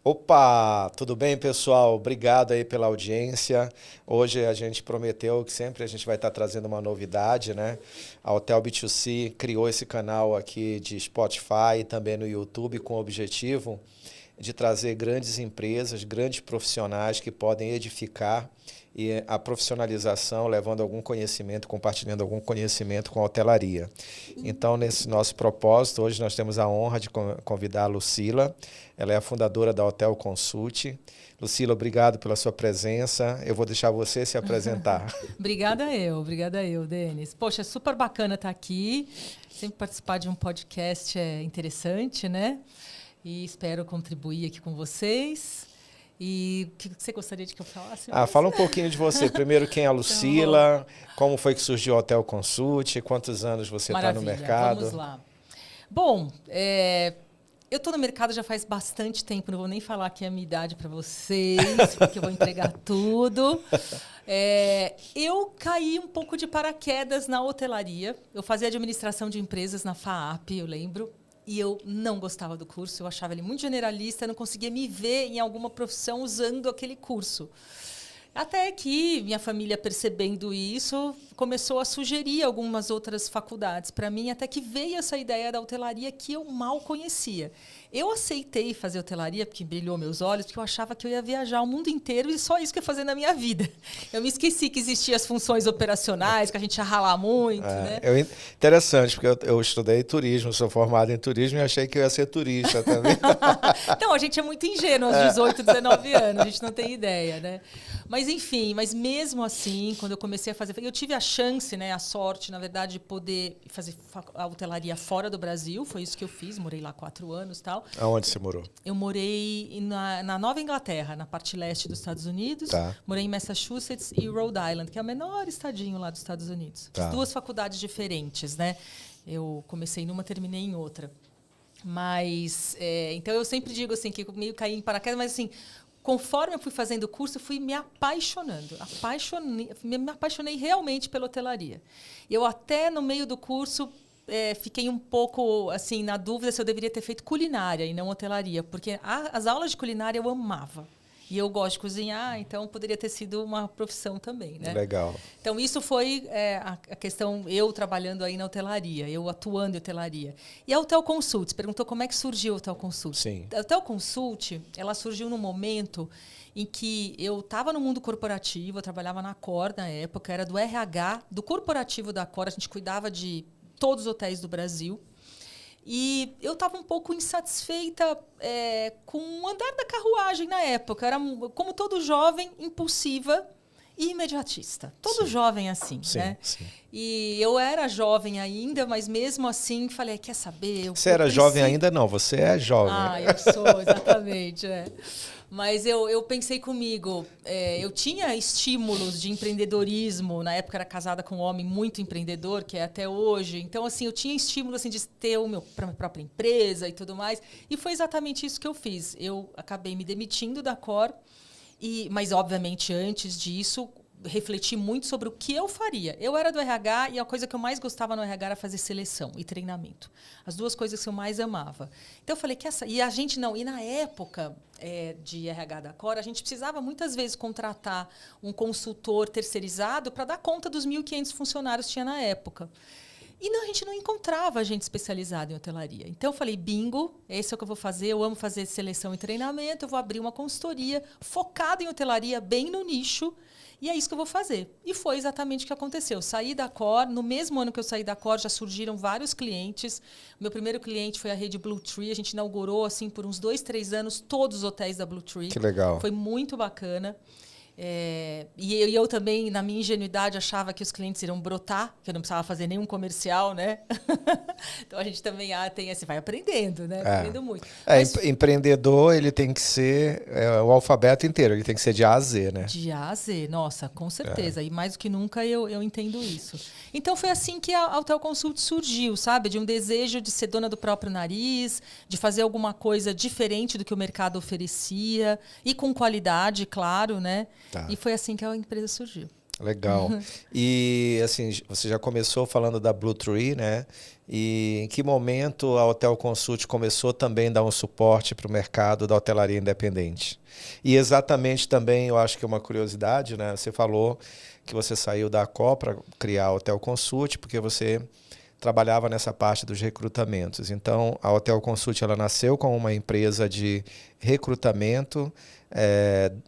Opa, tudo bem, pessoal? Obrigado aí pela audiência. Hoje a gente prometeu que sempre a gente vai estar trazendo uma novidade, né? A Hotel B2C criou esse canal aqui de Spotify e também no YouTube com o objetivo de trazer grandes empresas, grandes profissionais que podem edificar e a profissionalização, levando algum conhecimento, compartilhando algum conhecimento com a hotelaria. Então, nesse nosso propósito, hoje nós temos a honra de convidar a Lucila. Ela é a fundadora da Hotel Consult. Lucila, obrigado pela sua presença. Eu vou deixar você se apresentar. Obrigada eu, Denis. Poxa, é super bacana estar aqui. Sempre participar de um podcast é interessante, né? E espero contribuir aqui com vocês. E o que você gostaria de que eu falasse? Fala um pouquinho de você. Primeiro, quem é a Lucila? Como foi que surgiu o Hotel Consult? Quantos anos você está no mercado? Vamos lá. Bom, eu estou no mercado já faz bastante tempo. Não vou nem falar aqui a minha idade para vocês, porque eu vou entregar tudo. Eu caí um pouco de paraquedas na hotelaria. Eu fazia administração de empresas na FAAP, eu lembro. E eu não gostava do curso, eu achava ele muito generalista, não conseguia me ver em alguma profissão usando aquele curso. Até que minha família, percebendo isso, começou a sugerir algumas outras faculdades para mim, até que veio essa ideia da hotelaria que eu mal conhecia. Eu aceitei fazer hotelaria, porque brilhou meus olhos, porque eu achava que eu ia viajar o mundo inteiro e só isso que eu ia fazer na minha vida. Eu me esqueci que existiam as funções operacionais, que a gente ia ralar muito, né? Interessante, porque eu estudei turismo, sou formado em turismo e achei que eu ia ser turista também. Então, a gente é muito ingênuo aos 18, 19 anos, a gente não tem ideia, né? Mas, enfim, mesmo assim, quando eu comecei a fazer... Eu tive a chance, né, a sorte, na verdade, de poder fazer a hotelaria fora do Brasil. Foi isso que eu fiz, morei lá 4 anos e tal. Aonde você morou? Eu morei na Nova Inglaterra, na parte leste dos Estados Unidos. Tá. Morei em Massachusetts e Rhode Island, que é o menor estadinho lá dos Estados Unidos. Tá. Fiz 2 faculdades diferentes, né? Eu comecei numa, terminei em outra. Mas, então, eu sempre digo assim, que eu meio caí em paraquedas, mas assim... Conforme eu fui fazendo o curso, eu fui me apaixonando. Me apaixonei realmente pela hotelaria. Eu até, no meio do curso, fiquei um pouco assim na dúvida se eu deveria ter feito culinária e não hotelaria, porque as aulas de culinária eu amava. E eu gosto de cozinhar, então poderia ter sido uma profissão também, né? Legal. Então, isso foi a questão, eu trabalhando aí na hotelaria, eu atuando em hotelaria. E a Hotel Consult, você perguntou como é que surgiu a Hotel Consult. Sim. A Hotel Consult, ela surgiu num momento em que eu estava no mundo corporativo, eu trabalhava na Accor na época, era do RH, do corporativo da Accor, a gente cuidava de todos os hotéis do Brasil. E eu estava um pouco insatisfeita com o andar da carruagem na época. Era, como todo jovem, impulsiva e imediatista. Todo jovem assim, né? Sim. E eu era jovem ainda, mas mesmo assim falei, quer saber? Você era jovem ainda? Não, você é jovem. Eu sou, exatamente. Mas eu pensei comigo, eu tinha estímulos de empreendedorismo, na época era casada com um homem muito empreendedor, que é até hoje, então assim, eu tinha estímulo assim, de ter a minha própria empresa e tudo mais, e foi exatamente isso que eu fiz. Eu acabei me demitindo da Accor, mas obviamente antes disso, refleti muito sobre o que eu faria. Eu era do RH e a coisa que eu mais gostava no RH era fazer seleção e treinamento. As 2 coisas que eu mais amava. Então eu falei, e a gente não. E na época de RH da Accor, a gente precisava muitas vezes contratar um consultor terceirizado para dar conta dos 1.500 funcionários que tinha na época. E a gente não encontrava gente especializada em hotelaria. Então, eu falei, bingo, esse é o que eu vou fazer. Eu amo fazer seleção e treinamento. Eu vou abrir uma consultoria focada em hotelaria, bem no nicho. E é isso que eu vou fazer. E foi exatamente o que aconteceu. Saí da Accor. No mesmo ano que eu saí da Accor, já surgiram vários clientes. Meu primeiro cliente foi a rede Blue Tree. A gente inaugurou, assim, por uns 2, 3 anos, todos os hotéis da Blue Tree. Que legal. Foi muito bacana. E eu também, na minha ingenuidade, achava que os clientes iriam brotar, que eu não precisava fazer nenhum comercial, né? Então, a gente também você vai aprendendo, né? Aprendendo muito. Empreendedor, ele tem que ser o alfabeto inteiro, ele tem que ser de A a Z, né? De A a Z, nossa, com certeza. E mais do que nunca eu entendo isso. Então, foi assim que a Hotel Consult surgiu, sabe? De um desejo de ser dona do próprio nariz, de fazer alguma coisa diferente do que o mercado oferecia, e com qualidade, claro, né? Tá. E foi assim que a empresa surgiu. Legal. E assim, você já começou falando da Blue Tree, né? E em que momento a Hotel Consult começou também a dar um suporte para o mercado da hotelaria independente? E exatamente também, eu acho que é uma curiosidade, né? Você falou que você saiu da Accor para criar a Hotel Consult, porque você trabalhava nessa parte dos recrutamentos. Então, a Hotel Consult ela nasceu como uma empresa de recrutamento.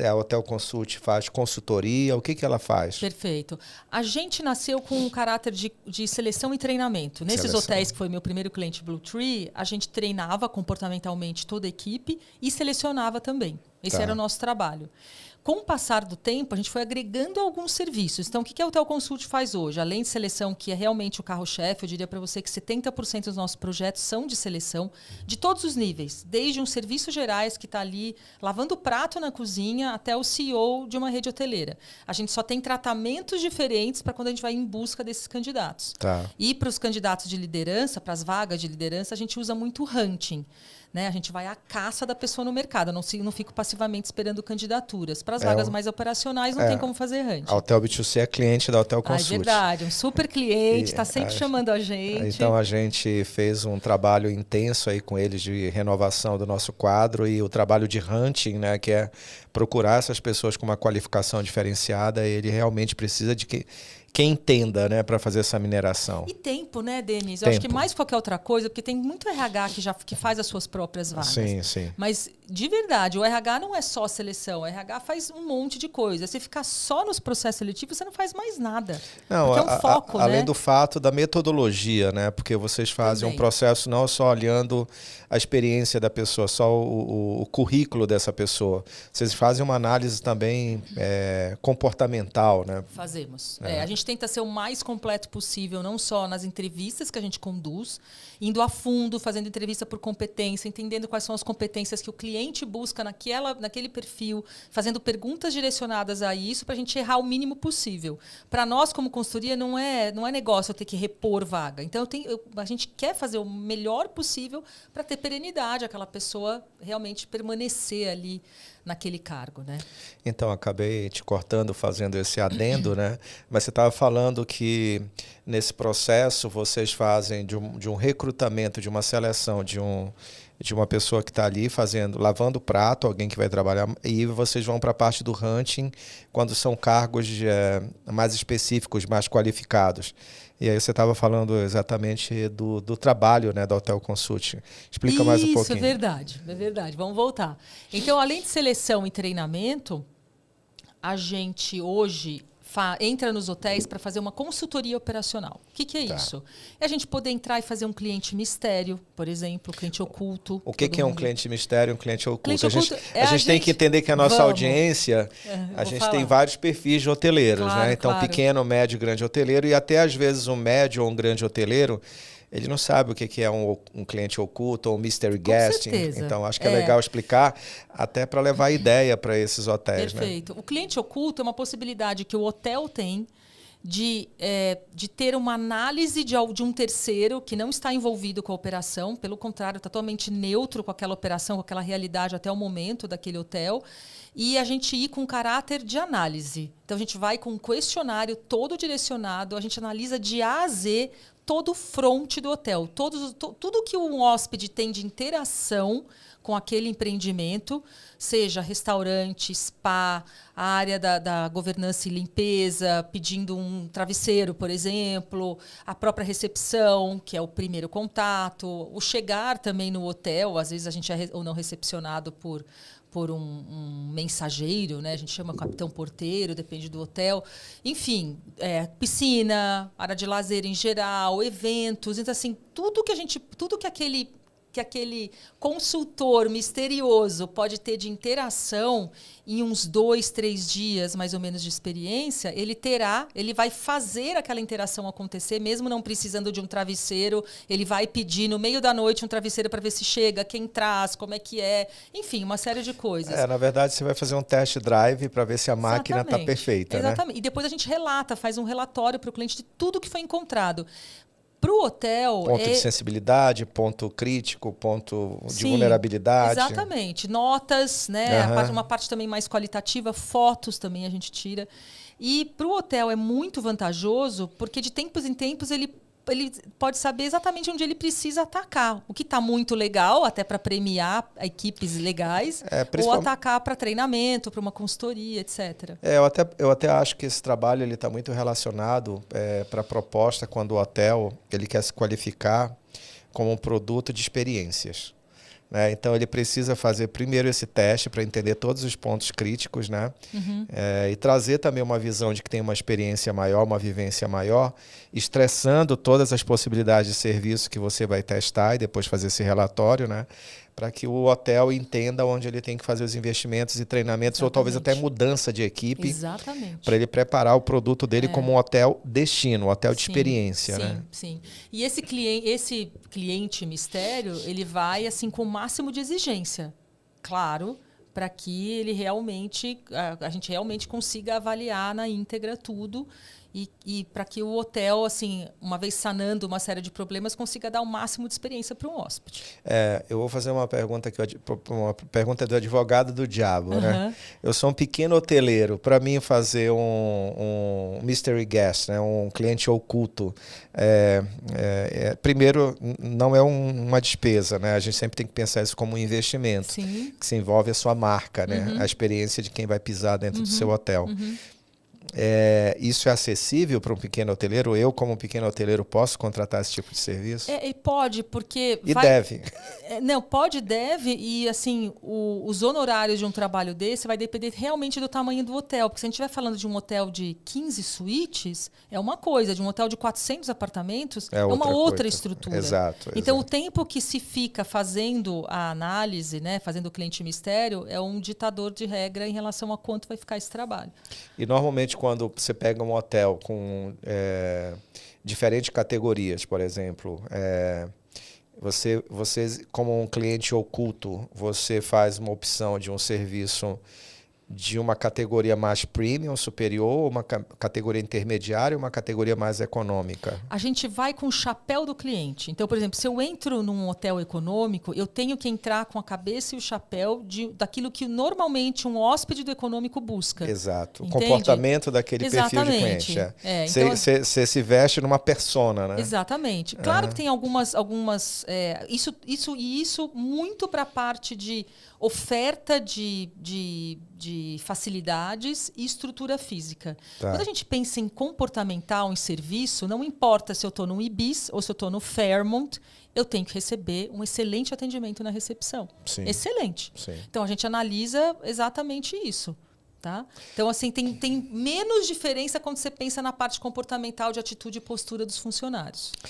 A Hotel Consult faz consultoria. O que ela faz? Perfeito. A gente nasceu com um caráter de seleção e treinamento. Nesses hotéis, que foi meu primeiro cliente Blue Tree, a gente treinava comportamentalmente toda a equipe e selecionava também. Esse era o nosso trabalho. Com o passar do tempo, a gente foi agregando alguns serviços. Então, o que a Hotel Consult faz hoje? Além de seleção, que é realmente o carro-chefe, eu diria para você que 70% dos nossos projetos são de seleção, de todos os níveis. Desde um serviços gerais, que está ali lavando prato na cozinha, até o CEO de uma rede hoteleira. A gente só tem tratamentos diferentes para quando a gente vai em busca desses candidatos. E para os candidatos de liderança, para as vagas de liderança, a gente usa muito hunting. Né? A gente vai à caça da pessoa no mercado. Eu não fico passivamente esperando candidaturas. Para as vagas mais operacionais, não tem como fazer hunting. A Hotel B2C é cliente da Hotel Consult. É verdade, um super cliente, está sempre chamando a gente. Então, a gente fez um trabalho intenso aí com eles de renovação do nosso quadro e o trabalho de hunting, né, que é procurar essas pessoas com uma qualificação diferenciada. Ele realmente precisa de quem entenda, né, para fazer essa mineração. E tempo, né, Denis? Eu acho que mais que qualquer outra coisa, porque tem muito RH que faz as suas próprias vagas. Sim, sim. Mas, de verdade, o RH não é só seleção. O RH faz um monte de coisa. Se ficar só nos processos seletivos, você não faz mais nada. Não, porque é um foco, né? Além do fato da metodologia, né? Porque vocês fazem um processo não só olhando a experiência da pessoa, só o currículo dessa pessoa. Vocês fazem uma análise também comportamental, né? Fazemos. A gente tenta ser o mais completo possível, não só nas entrevistas que a gente conduz, indo a fundo, fazendo entrevista por competência, entendendo quais são as competências que o cliente busca naquele perfil, fazendo perguntas direcionadas a isso para a gente errar o mínimo possível. Para nós, como consultoria, não é negócio eu ter que repor vaga. Então, a gente quer fazer o melhor possível para ter perenidade, aquela pessoa realmente permanecer ali naquele cargo, né? Então, acabei te cortando, fazendo esse adendo, né? Mas você estava falando que nesse processo vocês fazem de um recrutamento, de uma seleção, de uma pessoa que está ali lavando o prato, alguém que vai trabalhar, e vocês vão para a parte do hunting, quando são cargos mais específicos, mais qualificados. E aí você estava falando exatamente do trabalho, né, da Hotel Consult. Explica mais um pouquinho. Isso, é verdade. Vamos voltar. Então, além de seleção e treinamento, a gente hoje entra nos hotéis para fazer uma consultoria operacional. O que é isso? É a gente poder entrar e fazer um cliente mistério, por exemplo, cliente oculto. O que é um cliente mistério e um cliente oculto? A gente tem que entender que a nossa audiência, a gente tem vários perfis de hoteleiros, né? Então, pequeno, médio, grande hoteleiro, e até às vezes um médio ou um grande hoteleiro, ele não sabe o que é um cliente oculto ou um mystery guest. Então, acho que é legal explicar, até para levar ideia para esses hotéis. Perfeito. Né? O cliente oculto é uma possibilidade que o hotel tem de ter uma análise de um terceiro que não está envolvido com a operação, pelo contrário, totalmente neutro com aquela operação, com aquela realidade até o momento daquele hotel, e a gente ir com caráter de análise. Então, a gente vai com um questionário todo direcionado, a gente analisa de A a Z todo o front do hotel, tudo que um hóspede tem de interação com aquele empreendimento, seja restaurante, spa, a área da governança e limpeza, pedindo um travesseiro, por exemplo, a própria recepção, que é o primeiro contato, o chegar também no hotel, às vezes a gente é ou não recepcionado por um mensageiro, né? A gente chama capitão porteiro, depende do hotel. Enfim, piscina, área de lazer em geral, eventos. Então, assim, tudo que aquele consultor misterioso pode ter de interação em uns 2, 3 dias, mais ou menos, de experiência, ele vai fazer aquela interação acontecer, mesmo não precisando de um travesseiro, ele vai pedir no meio da noite um travesseiro para ver se chega, quem traz, como é que é, enfim, uma série de coisas. Na verdade, você vai fazer um test drive para ver se a máquina está perfeita. Exatamente. Né? E depois a gente faz um relatório para o cliente de tudo que foi encontrado. Para o hotel... Ponto de sensibilidade, ponto crítico, ponto de vulnerabilidade. Exatamente. Notas, né? Uma parte também mais qualitativa, fotos também a gente tira. E para o hotel é muito vantajoso, porque de tempos em tempos ele pode saber exatamente onde ele precisa atacar. O que está muito legal, até para premiar equipes legais, ou atacar para treinamento, para uma consultoria, etc. Eu até acho que esse trabalho está muito relacionado para a proposta quando o hotel ele quer se qualificar como um produto de experiências. Né? Então, ele precisa fazer primeiro esse teste para entender todos os pontos críticos, né? E trazer também uma visão de que tem uma experiência maior, uma vivência maior, estressando todas as possibilidades de serviço que você vai testar e depois fazer esse relatório, né? Para que o hotel entenda onde ele tem que fazer os investimentos e treinamentos, Exatamente. ou talvez até mudança de equipe. Exatamente. Para ele preparar o produto dele como um hotel destino, um hotel de experiência. Sim, né? Sim. E esse cliente mistério, ele vai assim com o máximo de exigência, claro, para que ele realmente, a gente realmente consiga avaliar na íntegra tudo. E para que o hotel, assim, uma vez sanando uma série de problemas, consiga dar o máximo de experiência para um hóspede. Eu vou fazer uma pergunta do advogado do diabo. Né? Eu sou um pequeno hoteleiro. Para mim, fazer um mystery guest, né? Um cliente oculto, primeiro, não é uma despesa. Né? A gente sempre tem que pensar isso como um investimento. Sim. Que se envolve a sua marca, né? A experiência de quem vai pisar dentro do seu hotel. Isso é acessível para um pequeno hoteleiro? Eu, como um pequeno hoteleiro, posso contratar esse tipo de serviço? E pode, porque... deve. Não, pode e deve. E, assim, os honorários de um trabalho desse vai depender realmente do tamanho do hotel. Porque se a gente estiver falando de um hotel de 15 suítes, é uma coisa. De um hotel de 400 apartamentos, é uma outra estrutura. Exato. Então, o tempo que se fica fazendo a análise, né, fazendo o cliente mistério, é um ditador de regra em relação a quanto vai ficar esse trabalho. E, normalmente, quando você pega um hotel com diferentes categorias, por exemplo, você, como um cliente oculto, você faz uma opção de um serviço de uma categoria mais premium, superior, uma categoria intermediária, uma categoria mais econômica? A gente vai com o chapéu do cliente. Então, por exemplo, se eu entro num hotel econômico, eu tenho que entrar com a cabeça e o chapéu daquilo que normalmente um hóspede do econômico busca. Exato. Entende? O comportamento daquele perfil de cliente. Então, você se veste numa persona, né? Exatamente. Claro que tem algumas isso muito para a parte de oferta de facilidades e estrutura física. Tá. Quando a gente pensa em comportamental, em serviço, não importa se eu estou no Ibis ou se eu estou no Fairmont, eu tenho que receber um excelente atendimento na recepção. Sim. Excelente. Sim. Então, a gente analisa exatamente isso. Tá? Então, assim, tem menos diferença quando você pensa na parte comportamental de atitude e postura dos funcionários.